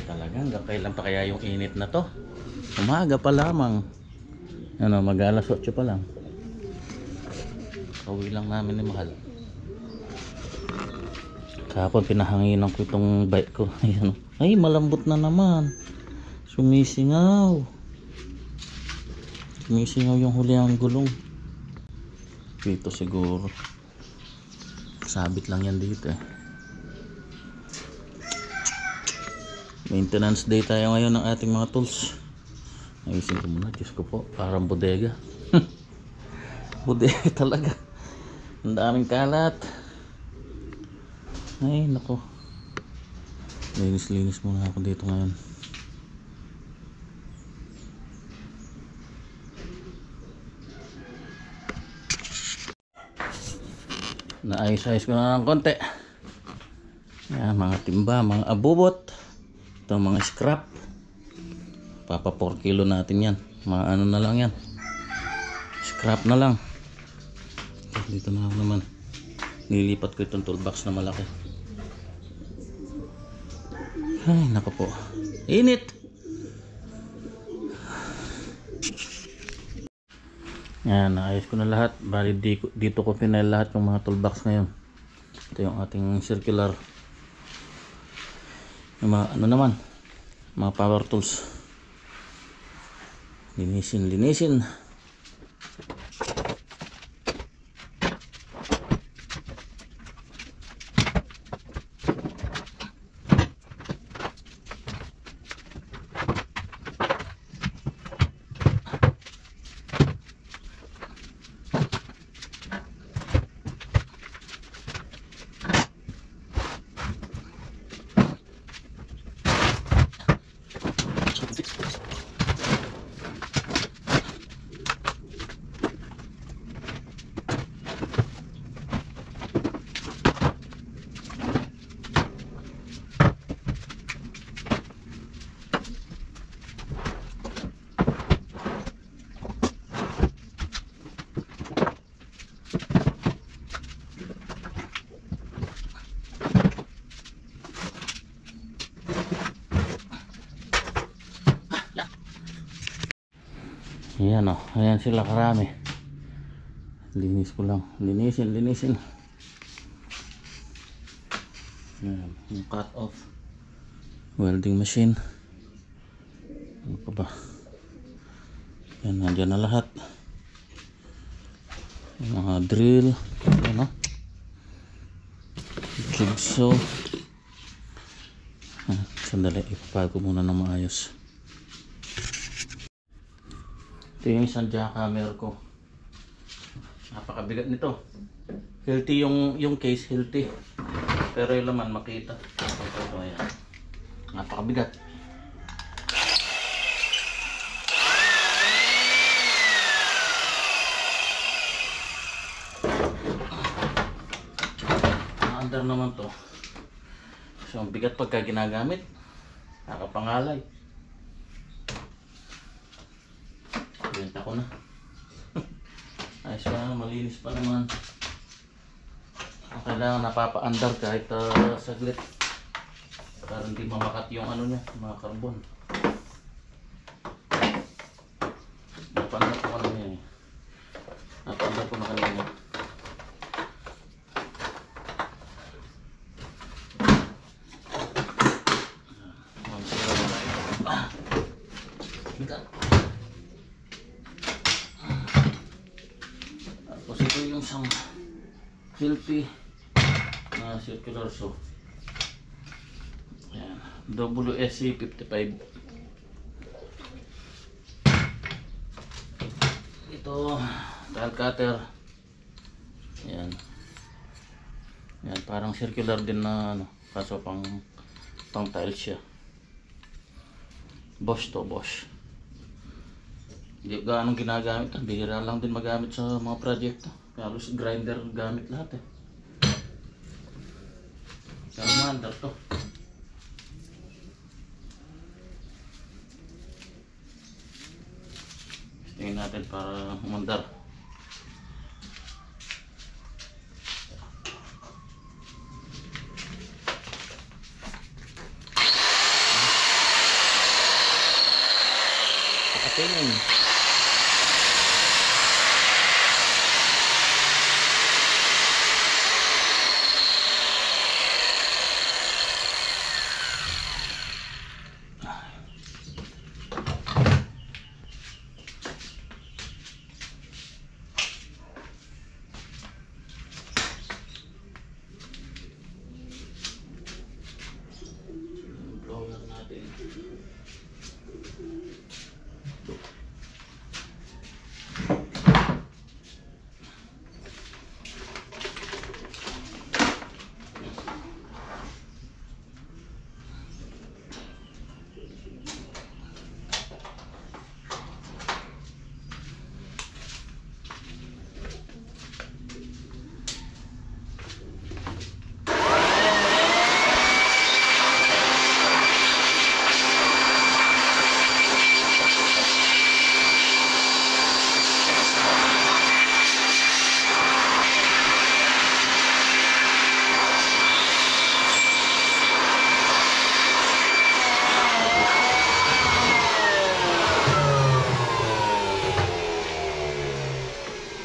Grabe talaga. Hanggang kailan pa kaya yung init na to? Umaga pa lamang. Ano, mag-alas 8 pa lang. Kauwi lang namin ni Mahal. Kahapon pinahanginan ko itong bike ko. Ayan. Ay, malambot na naman. Sumisingaw. Sumisingaw yung huli ang gulong. Dito siguro. Sabit lang yan dito eh. Maintenance day tayo ngayon ng ating mga tools. Ayusin ko muna. Diyos ko po. Parang bodega. Bodega talaga. Ang daming kalat. Ay nako. Linis muna ako dito ngayon. Naayos-ayos ko na ng konti. Yan, mga timba, mga abubot. Ito mga scrap. Papa 4 kilo natin yan. Mga ano na lang yan. Scrap na lang. Dito na naman. Nilipat ko itong toolbox na malaki. Ay, nako po. Init! Yan, naayos ko na lahat. Bali dito ko pinail lahat yung mga toolbox ngayon. Ito yung ating circular. Yung mga ano naman, mga power tools. Linisin. Ayan o, ayan sila karami. Linis ko lang, linisin. Ayan, yung cut off welding machine. Ano pa ba? Ayan, nandiyan na lahat. Yung mga drill. Ayan o, jigsaw. Sandali, ipapago muna ng maayos. Ito yung isang jackhammer ko. Napakabigat nito. Healthy yung case, healthy. Pero yung laman makita. Ayan. Napakabigat. Under naman to. So ang bigat pagka ginagamit. Nakapangalay. Benta ko na. Ayos pa, malinis pa naman. Kailangan napapa-under kahit saglit para hindi mamakat yung ano niya, mga carbon. Napandar ko kanina eh. Napandar ko na kanina. Tapos ito yung isang healthy na circular saw. Ayan, WSC 55. Ito tile cutter. Ayan. Ayan, parang circular din na ano, kaso pang tiles siya. Bosch to Bosch. Hindi gaano ginagamit. Bihira lang din magamit sa mga project. Halos grinder gamit lahat eh. Salamander to. Tingin natin para umandar. natin. Blower natin.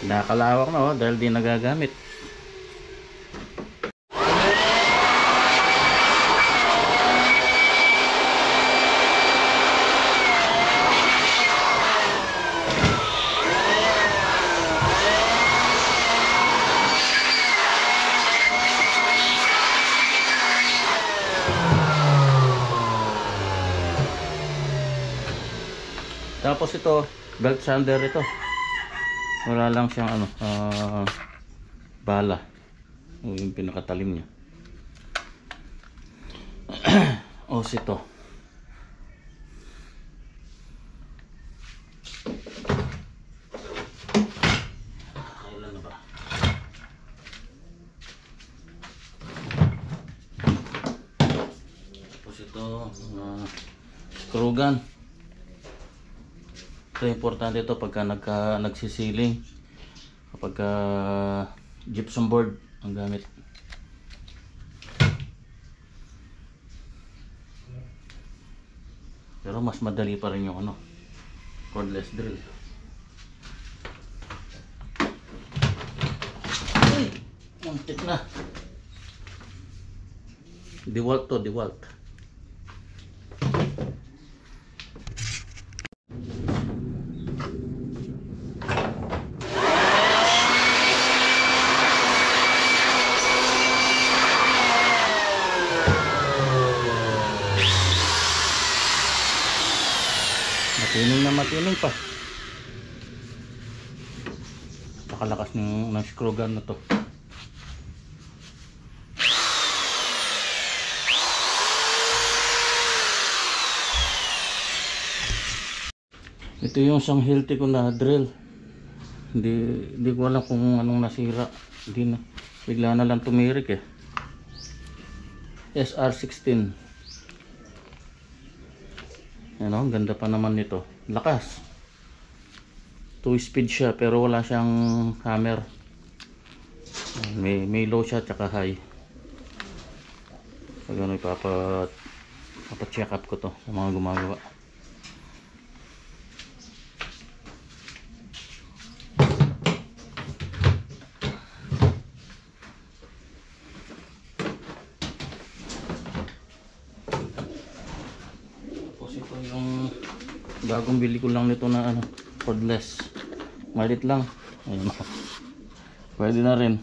Nakakalawak na oh, dahil di nagagamit. Tapos ito, belt sander ito. Wala lang siyang ano, bala. Yung pinakatalim niya. Os ito. Kailan na ba? Tapos ito, screw gun. Ito importante ito pagka nagsisiling, kapag gypsum board ang gamit. Pero mas madali pa rin yung ano, cordless drill. Ay, muntik na. DeWalt to, DeWalt. Matining na matining pa. Napakalakas ng screw gun na to. Ito yung isang healthy ko na drill. Hindi ko alam kung anong nasira. Hindi na. Bigla na lang tumirik eh. SR16. Ano, ang ganda pa naman nito. Lakas. 2-speed siya pero wala siyang hammer. May low siya tsaka high. So gano'n check up ko to sa mga gumagawa. Bagong bili ko lang nito na ano, cordless. Malit lang. Ayun. Pwede na rin.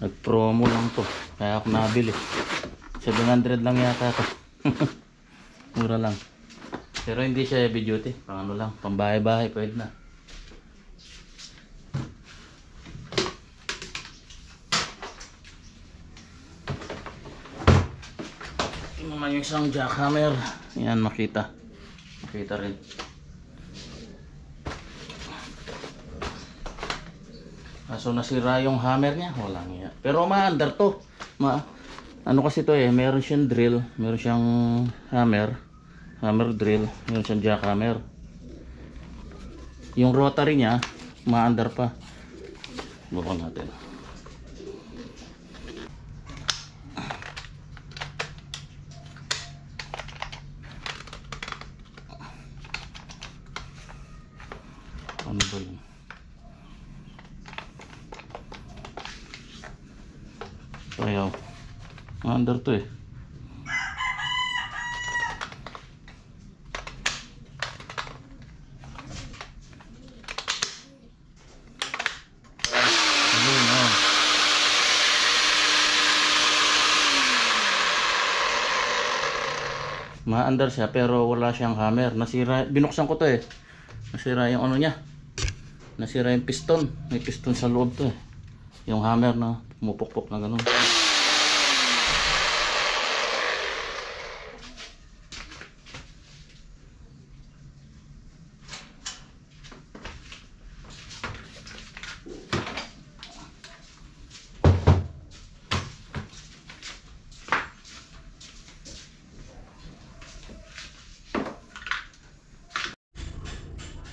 Nag-promo lang to. Kaya ako nabili. 700 lang yata to. Mura lang. Pero hindi siya heavy duty. Pang ano lang, pang bahay-bahay pwede na. Naman yung isang jackhammer. Yan, makita rin. So nasira yung hammer niya, wala nga. Pero maandar to. Ano kasi to eh, meron siyang drill, meron siyang hammer drill, meron siyang jackhammer. Yung rotary niya, maandar pa. Bukan natin. Ayaw. Under to eh. Ayun, oh. Ma-under siya pero wala siyang hammer. Nasira, binuksan ko to eh. Nasira yung ano niya. Nasira yung piston. May piston sa loob to eh. Yung hammer na pumupukpok na ganun.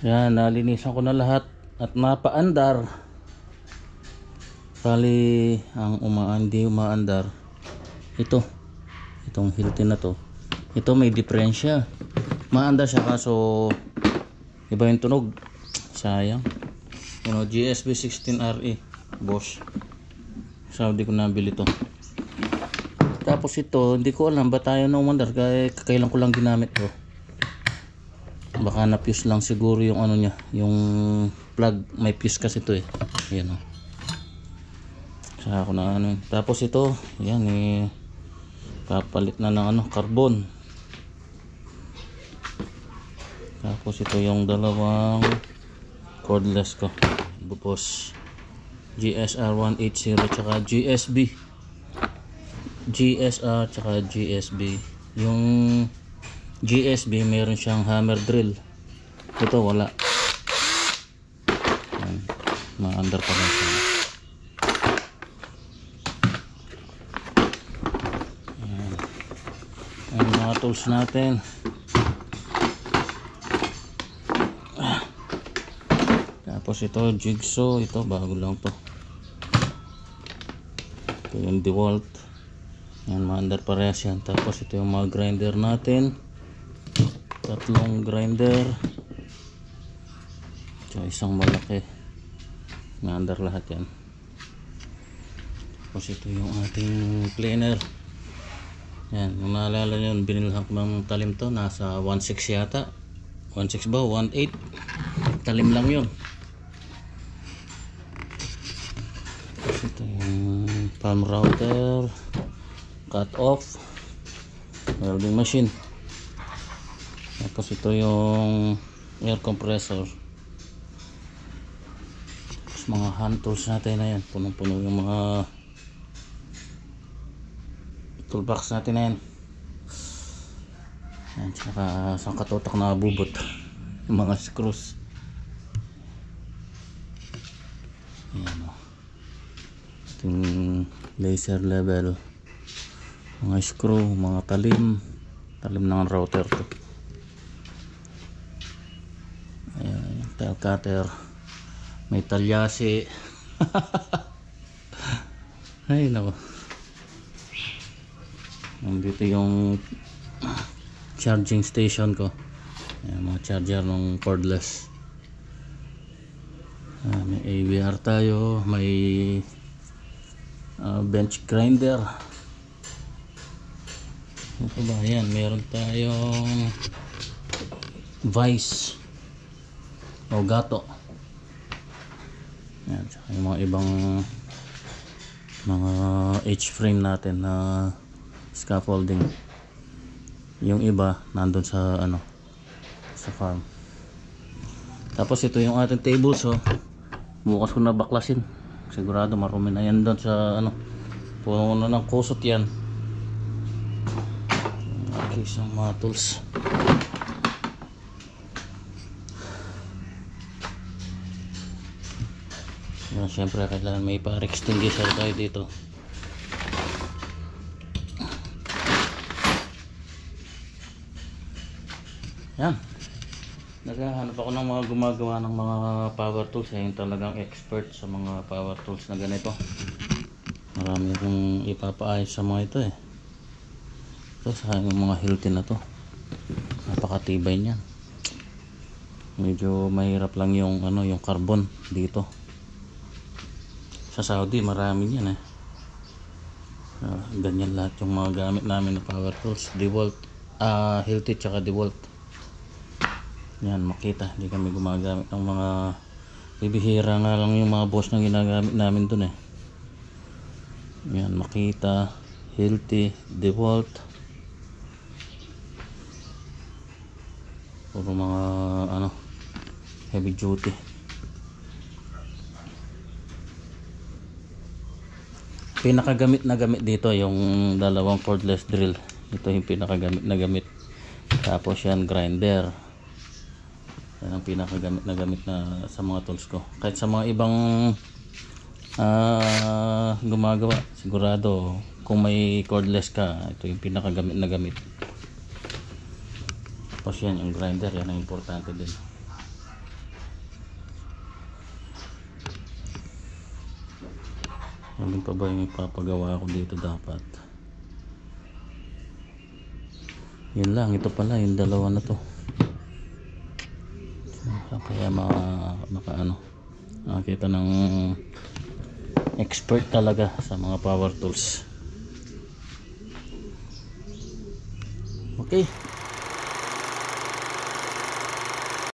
Yan, nalinisan ko na lahat at napaandar. Bali, ang hindi umaandar itong Hilti na to. Ito may diferensya. Maandar siya kaso iba yung tunog. Sayang. GSB 16RE Bosch. Saudi ko nabili to. Tapos ito, hindi ko alam ba tayo na umandar. Kailan ko lang ginamit to. Baka na-fuse lang siguro yung ano niya, yung plug. May fuse kasi ito eh. Ayan o. Saka ako na ano. Tapos ito, yan eh, papalit na ng ano, carbon. Tapos ito yung dalawang cordless ko. Bupos GSR 180 tsaka GSB. GSR tsaka GSB. Yung GSB meron siyang hammer drill. Ito wala. Ma-under pa rin siya. Ayan mga tools natin. Tapos ito jigsaw. Ito bago lang to. Ito yung DeWalt. Yan, ma-under parehas yan. Tapos ito yung mga grinder natin. Tatlong grinder. So isang malaki. Na-under lahat yan. Tapos ito yung ating planer. Yan, kung naalala nyo, binilhan ko ng talim to. Nasa 1.6 yata. 1.6 ba? 1.8. Talim lang yun. Tapos ito yung palm router. Cut off. Welding machine. Tapos ito yung air compressor. Tapos mga hand tools natin na yan. Punong-puno yung mga toolbox natin na yan. Yan, tsaka isang katutak na bubot. Yung mga screws. Ayan o. Ating laser level. Mga screw, mga talim. Talim ng router to. Ayan, tile cutter. May talyasi. Ay nako. Nandito yung charging station ko. Ayan, mga charger ng cordless. May AVR tayo. May bench grinder. Ito ba? Ayan, meron tayong vice o gato. Ayan, tsaka yung mga ibang mga H-frame natin na scaffolding. Yung iba nandun sa ano, sa farm. Tapos ito yung ating table. So bukas ko na baklasin. Sigurado marumi na yan doon sa ano, puno na ng kusot yan. Okay, so mga tools. Yan, syempre kailangan may fire extinguisher tayo dito. Yan. Naghahanap ako ng mga gumagawa ng mga power tools. Yung talagang expert sa mga power tools na ganito. Marami akong ipapaayos sa mga ito eh. Ito sa yung mga Hilti na to. Napakatibay niyan. Medyo mahirap lang yung ano, yung carbon dito. Sa Saudi marami yan eh. Ganyan lahat yung mga gamit namin na power tools. DeWalt, Hilti tsaka DeWalt. Yan, Makita. Hindi kami gumagamit ng mga bibihira nga lang yung mga boss na ginagamit namin dun eh. Yan, Makita, Hilti, DeWalt. Puro mga heavy duty. Pinakagamit na gamit dito yung dalawang cordless drill. Ito yung pinakagamit na gamit. Tapos yan, grinder. Yan ang pinakagamit na gamit na sa mga tools ko. Kahit sa mga ibang gumagawa, sigurado kung may cordless ka, ito yung pinakagamit na gamit. Tapos yan, yung grinder, yan ang importante din. Ano pa ba yung ipapagawa ko dito dapat? Yun lang, ito pala yung dalawa na to. Kaya makita ng expert talaga sa mga power tools. Okay.